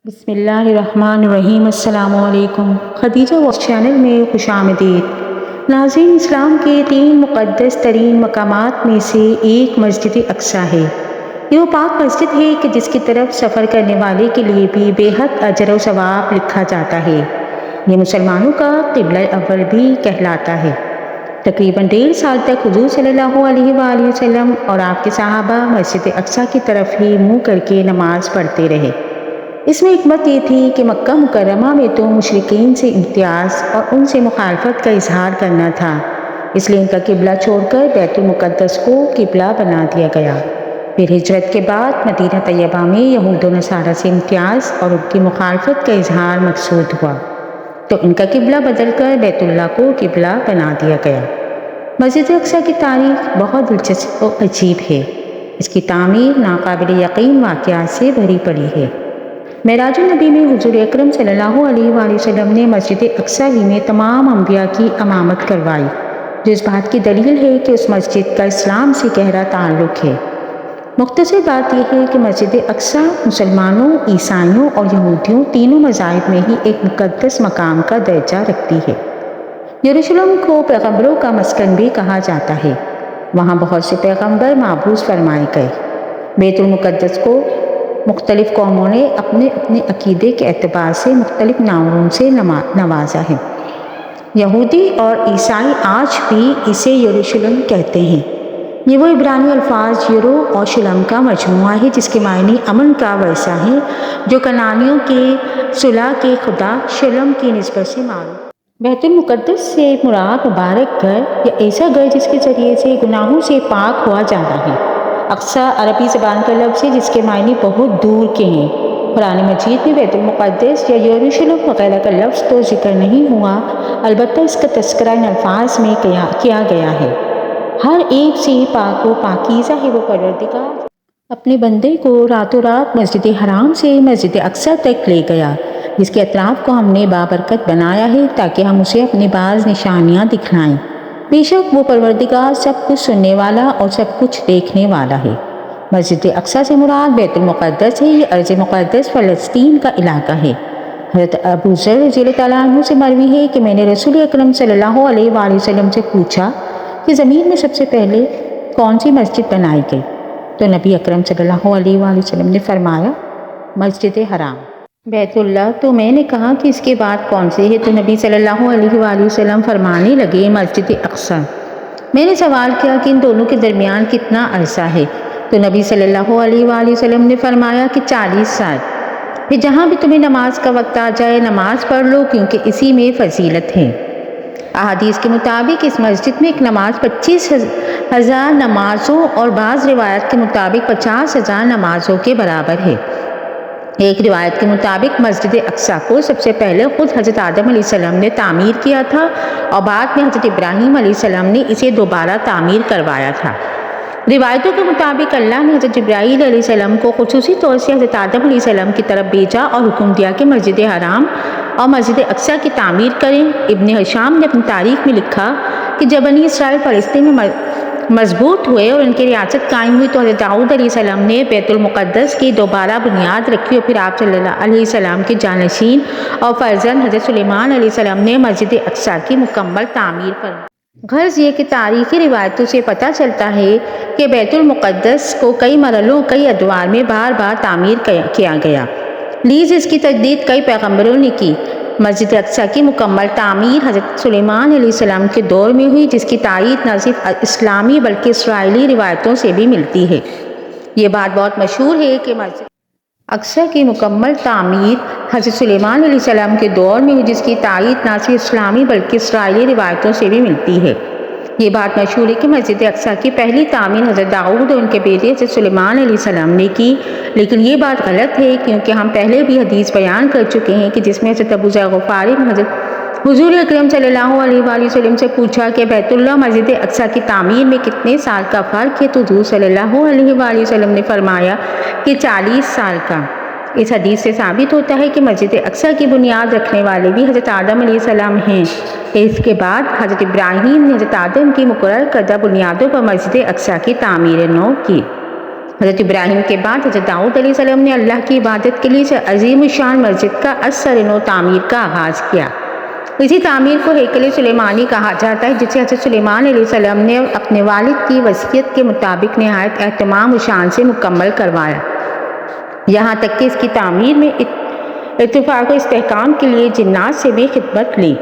بسم اللہ الرحمن الرحیم۔ السلام علیکم۔ خدیجہ واچ چینل میں خوش آمدید۔ ناظرین، اسلام کے 3 مقدس ترین مقامات میں سے ایک مسجد اقصیٰ ہے۔ یہ وہ پاک مسجد ہے کہ جس کی طرف سفر کرنے والے کے لیے بھی بے حد اجر و ثواب لکھا جاتا ہے۔ یہ مسلمانوں کا قبلہ اول بھی کہلاتا ہے۔ تقریباً 1.5 سال تک حضور صلی اللہ علیہ وآلہ وسلم اور آپ کے صحابہ مسجد اقصیٰ کی طرف ہی منہ کر کے نماز پڑھتے رہے۔ اس میں حکمت یہ تھی کہ مکہ مکرمہ میں تو مشرکین سے امتیاز اور ان سے مخالفت کا اظہار کرنا تھا، اس لیے ان کا قبلہ چھوڑ کر بیت المقدس کو قبلہ بنا دیا گیا۔ پھر ہجرت کے بعد مدینہ طیبہ میں یہود و نصارہ سے امتیاز اور ان کی مخالفت کا اظہار مقصود ہوا، تو ان کا قبلہ بدل کر بیت اللہ کو قبلہ بنا دیا گیا۔ مسجد اقصیٰ کی تاریخ بہت دلچسپ و عجیب ہے۔ اس کی تعمیر ناقابل یقین واقعات سے بھری پڑی ہے۔ معراج النبی میں حضور اکرم صلی اللہ علیہ وآلہ وسلم نے مسجد اقصیٰ ہی میں تمام انبیاء کی امامت کروائی، جو اس بات کی دلیل ہے کہ اس مسجد کا اسلام سے گہرا تعلق ہے۔ مختصر بات یہ ہے کہ مسجد اقصیٰ مسلمانوں، عیسائیوں اور یہودیوں تینوں مذاہب میں ہی ایک مقدس مقام کا درجہ رکھتی ہے۔ یروشلم کو پیغمبروں کا مسکن بھی کہا جاتا ہے۔ وہاں بہت سے پیغمبر مبعوث فرمائے گئے۔ بیت المقدس کو مختلف قوموں نے اپنے اپنے عقیدے کے اعتبار سے مختلف ناموں سے نوازا ہے۔ یہودی اور عیسائی آج بھی اسے یروشلم کہتے ہیں۔ یہ وہ عبرانی الفاظ یرو اور شلم کا مجموعہ ہے جس کے معنی امن کا ورثہ ہے، جو کنعانیوں کے صلح کے خدا شلم کی نسبت سے معروف۔ بیت المقدس سے مراد مبارک گھر یا ایسا گھر جس کے ذریعے سے گناہوں سے پاک ہوا جانا ہے۔ اقصیٰ عربی زبان کا لفظ ہے جس کے معنی بہت دور کے ہیں۔ قرآن مجید میں بیت المقدس یا یروشلم وغیرہ کا لفظ تو ذکر نہیں ہوا، البتہ اس کا تذکرہ ان الفاظ میں کیا گیا ہے۔ ہر ایک سے پاک و پاکیزہ ہے وہ پروردگار اپنے بندے کو راتوں رات مسجد حرام سے مسجد اقصیٰ تک لے گیا، جس کے اطراف کو ہم نے بابرکت بنایا ہے تاکہ ہم اسے اپنی بعض نشانیاں دکھلائیں۔ بے شک وہ پروردگار سب کچھ سننے والا اور سب کچھ دیکھنے والا ہے۔ مسجد اقصیٰ سے مراد بیت المقدس ہے۔ یہ ارض مقدس فلسطین کا علاقہ ہے۔ حضرت ابو ذر رضی اللہ تعالیٰ عنہ سے مروی ہے کہ میں نے رسول اکرم صلی اللہ علیہ وآلہ وسلم سے پوچھا کہ زمین میں سب سے پہلے کون سی مسجد بنائی گئی؟ تو نبی اکرم صلی اللہ علیہ وآلہ وسلم نے فرمایا مسجد حرام، بیت اللہ۔ تو میں نے کہا کہ اس کے بعد کون سی ہے؟ تو نبی صلی اللہ علیہ وآلہ وسلم فرمانے لگے مسجد اقصیٰ۔ میں نے سوال کیا کہ ان دونوں کے درمیان کتنا عرصہ ہے؟ تو نبی صلی اللہ علیہ وآلہ وسلم نے فرمایا کہ 40 سال۔ پھر جہاں بھی تمہیں نماز کا وقت آ جائے نماز پڑھ لو، کیونکہ اسی میں فضیلت ہے۔ احادیث کے مطابق اس مسجد میں ایک نماز 25,000 نمازوں اور بعض روایت کے مطابق 50,000 نمازوں کے برابر ہے۔ ایک روایت کے مطابق مسجد اقصیٰ کو سب سے پہلے خود حضرت آدم علیہ السلام نے تعمیر کیا تھا اور بعد میں حضرت ابراہیم علیہ السلام نے اسے دوبارہ تعمیر کروایا تھا۔ روایتوں کے مطابق اللہ نے حضرت جبرائیل علیہ السلام کو خصوصی طور سے حضرت آدم علیہ السلام کی طرف بھیجا اور حکم دیا کہ مسجد حرام اور مسجد اقصیٰ کی تعمیر کریں۔ ابن ہشام نے اپنی تاریخ میں لکھا کہ جب بنی اسرائیل فلسطین میں مضبوط ہوئے اور ان کی ریاست قائم ہوئی تو حضرت داؤد علیہ السلام نے بیت المقدس کی دوبارہ بنیاد رکھی، اور پھر آپ صلی اللہ علیہ وسلم کے جانشین اور فرزند حضرت سلیمان علیہ السلام نے مسجد اقصیٰ کی مکمل تعمیر فرمائی۔ غرض یہ کہ تاریخی روایتوں سے پتہ چلتا ہے کہ بیت المقدس کو کئی مرحلوں کئی ادوار میں بار بار تعمیر کیا گیا، لیز اس کی تجدید کئی پیغمبروں نے کی۔ مسجد اقصیٰ کی مکمل تعمیر حضرت سلیمان علیہ السلام کے دور میں ہوئی، جس کی تائید نہ صرف اسلامی بلکہ اسرائیلی روایتوں سے بھی ملتی ہے۔ یہ بات بہت مشہور ہے کہ مسجد اقصیٰ کی مکمل تعمیر حضرت سلیمان علیہ السلام کے دور میں ہوئی، جس کی تائید نہ صرف اسلامی بلکہ اسرائیلی روایتوں سے بھی ملتی ہے۔ یہ بات مشہور ہے کہ مسجد اقصیٰ کی پہلی تعمیر حضرت داؤد اور ان کے بیٹے حضرت سلیمان علیہ السلام نے کی، لیکن یہ بات غلط ہے کیونکہ ہم پہلے بھی حدیث بیان کر چکے ہیں کہ جس میں حضرت ابو ذر غفاری نے حضرت حضور اکرم صلی اللہ علیہ وآلہ وسلم سے پوچھا کہ بیت اللہ مسجد اقصیٰ کی تعمیر میں کتنے سال کا فرق ہے؟ تو حضور صلی اللہ علیہ وآلہ وسلم نے فرمایا کہ 40 سال کا۔ اس حدیث سے ثابت ہوتا ہے کہ مسجد اقصیٰ کی بنیاد رکھنے والے بھی حضرت آدم علیہ السلام ہیں۔ اس کے بعد حضرت ابراہیم نے حضرت آدم کی مقرر کردہ بنیادوں پر مسجد اقصیٰ کی تعمیر نو کی۔ حضرت ابراہیم کے بعد حضرت داؤد علیہ السلام نے اللہ کی عبادت کے لیے عظیم الشان مسجد کا اثر نو تعمیر کا آغاز کیا۔ اسی تعمیر کو ہیکل سلیمانی کہا جاتا ہے، جسے حضرت سلیمان علیہ السلام نے اپنے والد کی وصیت کے مطابق نہایت اہتمام و شان سے مکمل کروایا، یہاں تک کہ اس کی تعمیر میں اتفاق و استحکام کے لیے جنات سے بھی خدمت لی۔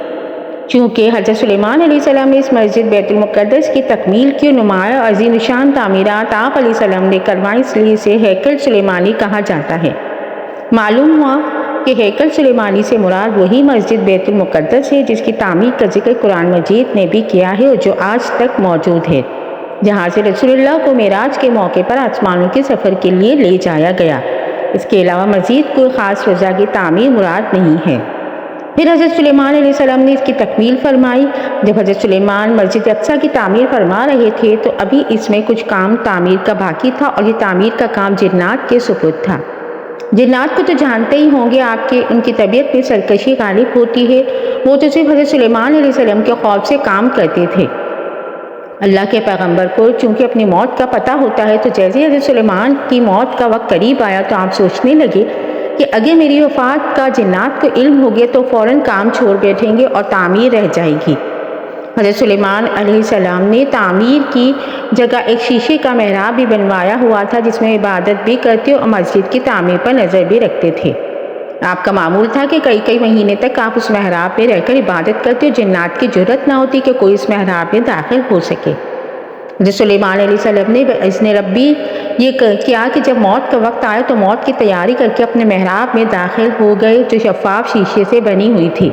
چونکہ حضرت سلیمان علیہ السلام نے اس مسجد بیت المقدس کی تکمیل کی نمایاں عظیم شان تعمیرات آپ علیہ السلام نے کروائیں، اس لیے اسے ہیکل سلیمانی کہا جاتا ہے۔ معلوم ہوا کہ ہیکل سلیمانی سے مراد وہی مسجد بیت المقدس ہے جس کی تعمیر کا ذکر قرآن مجید نے بھی کیا ہے اور جو آج تک موجود ہے، جہاں سے رسول اللہ کو معراج کے موقع پر آسمانوں کے سفر کے لیے لے جایا گیا۔ اس کے علاوہ مزید کوئی خاص فضا کی تعمیر مراد نہیں ہے۔ پھر حضرت سلیمان علیہ السلام نے اس کی تکمیل فرمائی۔ جب حضرت سلیمان مسجد اقصیٰ کی تعمیر فرما رہے تھے تو ابھی اس میں کچھ کام تعمیر کا باقی تھا، اور یہ تعمیر کا کام جنات کے سپرد تھا۔ جنات کو تو جانتے ہی ہوں گے آپ کے، ان کی طبیعت میں سرکشی غالب ہوتی ہے، وہ تو صرف حضرت سلیمان علیہ السلام کے خوف سے کام کرتے تھے۔ اللہ کے پیغمبر کو چونکہ اپنی موت کا پتہ ہوتا ہے، تو جیسے حضرت سلیمان کی موت کا وقت قریب آیا تو آپ سوچنے لگے کہ اگر میری وفات کا جنات کو علم ہو گیا تو فوراً کام چھوڑ بیٹھیں گے اور تعمیر رہ جائے گی۔ حضرت سلیمان علیہ السلام نے تعمیر کی جگہ ایک شیشے کا محراب بھی بنوایا ہوا تھا، جس میں عبادت بھی کرتے اور مسجد کی تعمیر پر نظر بھی رکھتے تھے۔ آپ کا معمول تھا کہ کئی مہینے تک آپ اس محراب پہ رہ کر عبادت کرتے اور جنات کی جرأت نہ ہوتی کہ کوئی اس محراب میں داخل ہو سکے۔ حضرت سلیمان علیہ السلام نے بإذن ربی یہ کیا کہ جب موت کا وقت آیا تو موت کی تیاری کر کے اپنے محراب میں داخل ہو گئے، جو شفاف شیشے سے بنی ہوئی تھی۔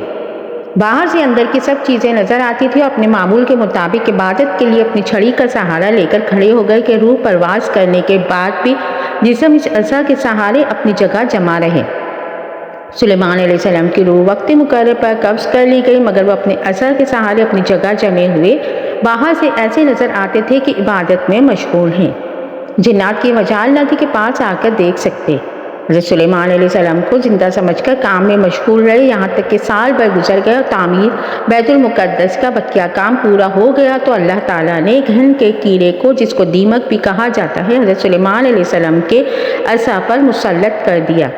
باہر سے اندر کی سب چیزیں نظر آتی تھی، اور اپنے معمول کے مطابق عبادت کے لیے اپنی چھڑی کا سہارا لے کر کھڑے ہو گئے کہ روح پرواز کرنے کے بعد بھی جسم اس عصا کے سہارے اپنی جگہ جمع رہے۔ سلیمان علیہ السلام کی روح وقت مقرر پر قبض کر لی گئی، مگر وہ اپنے اثر کے سہارے اپنی جگہ جمے ہوئے باہر سے ایسے نظر آتے تھے کہ عبادت میں مشغول ہیں۔ جنات کی مجال نہ تھی کہ پاس آ کر دیکھ سکتے۔ حضرت سلیمان علیہ السلام کو زندہ سمجھ کر کام میں مشغول رہے، یہاں تک کہ سال بھر گزر گئے اور تعمیر بیت المقدس کا بقیہ کام پورا ہو گیا تو اللہ تعالیٰ نے گھن کے کیڑے کو، جس کو دیمک بھی کہا جاتا ہے، حضرت سلیمان علیہ السلام کے عصا پر مسلط کر دیا،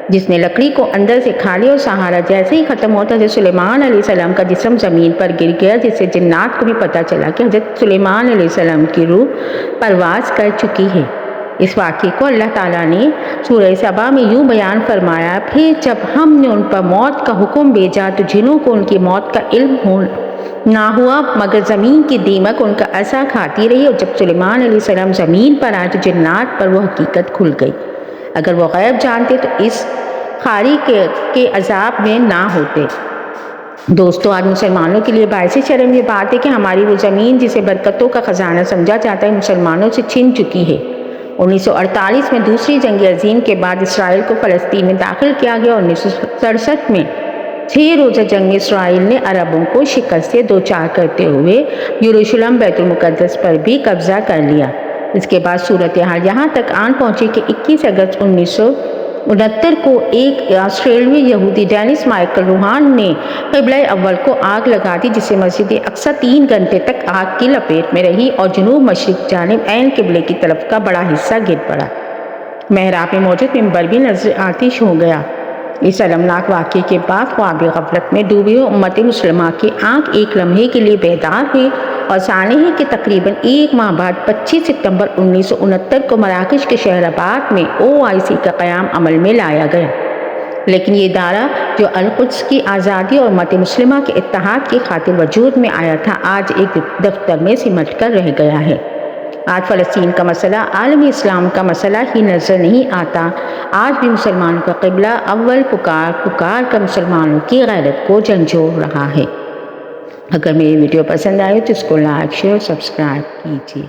جس نے لکڑی کو اندر سے کھا لیا، اور سہارا جیسے ہی ختم ہوتا حضرت سلیمان علیہ السلام کا جسم زمین پر گر گیا، جس سے جنات کو بھی پتہ چلا کہ حضرت سلیمان علیہ السلام کی روح پرواز کر چکی ہے۔ اس واقعے کو اللہ تعالیٰ نے سورہ سبا میں یوں بیان فرمایا: پھر جب ہم نے ان پر موت کا حکم بھیجا تو جنوں کو ان کی موت کا علم نہ ہوا، مگر زمین کی دیمک ان کا عصا کھاتی رہی، اور جب سلیمان علیہ السلام زمین پر آئے تو جنات پر وہ حقیقت کھل گئی۔ اگر وہ غیب جانتے تو اس خاری کے عذاب میں نہ ہوتے۔ دوستو، آج مسلمانوں کے لیے باعث شرم یہ بات ہے کہ ہماری وہ زمین جسے برکتوں کا خزانہ سمجھا جاتا ہے، مسلمانوں سے چھن چکی ہے۔ 1948 میں دوسری جنگ عظیم کے بعد اسرائیل کو فلسطین میں داخل کیا گیا، اور 1967 میں 6 روزہ جنگ میں اسرائیل نے عربوں کو شکست سے دوچار کرتے ہوئے یروشلم بیت المقدس پر بھی قبضہ کر لیا۔ اس کے بعد صورتحال یہاں تک آن پہنچی کہ 21 اگست 1969 کو ایک آسٹریلوی یہودی ڈینس مائیکل روہان نے قبلہ اول کو آگ لگا دی، جس سے مسجد اقصیٰ 3 گھنٹے تک آگ کی لپیٹ میں رہی اور جنوب مشرق جانب عین قبلے کی طرف کا بڑا حصہ گر پڑا۔ محراب میں موجود ممبر بھی نظر آتش ہو گیا۔ اس المناک واقعے کے بعد خواب غفلت میں ڈوبی ہوئی امت مسلمہ کی آنکھ ایک لمحے کے لیے بیدار ہوئی، اور سانحے کے تقریباً 1 ماہ بعد 25 ستمبر 1969 کو مراکش کے شہر آباد میں OIC کا قیام عمل میں لایا گیا۔ لیکن یہ ادارہ جو القدس کی آزادی اور امت مسلمہ کے اتحاد کی خاطر وجود میں آیا تھا، آج ایک دفتر میں سمٹ کر رہ گیا ہے۔ آج فلسطین کا مسئلہ عالمی اسلام کا مسئلہ ہی نظر نہیں آتا۔ آج بھی مسلمانوں کا قبلہ اول پکار کر مسلمانوں کی غیرت کو جھنجھوڑ رہا ہے۔ اگر میری ویڈیو پسند آئے تو اس کو لائک، شیئر، سبسکرائب کیجیے۔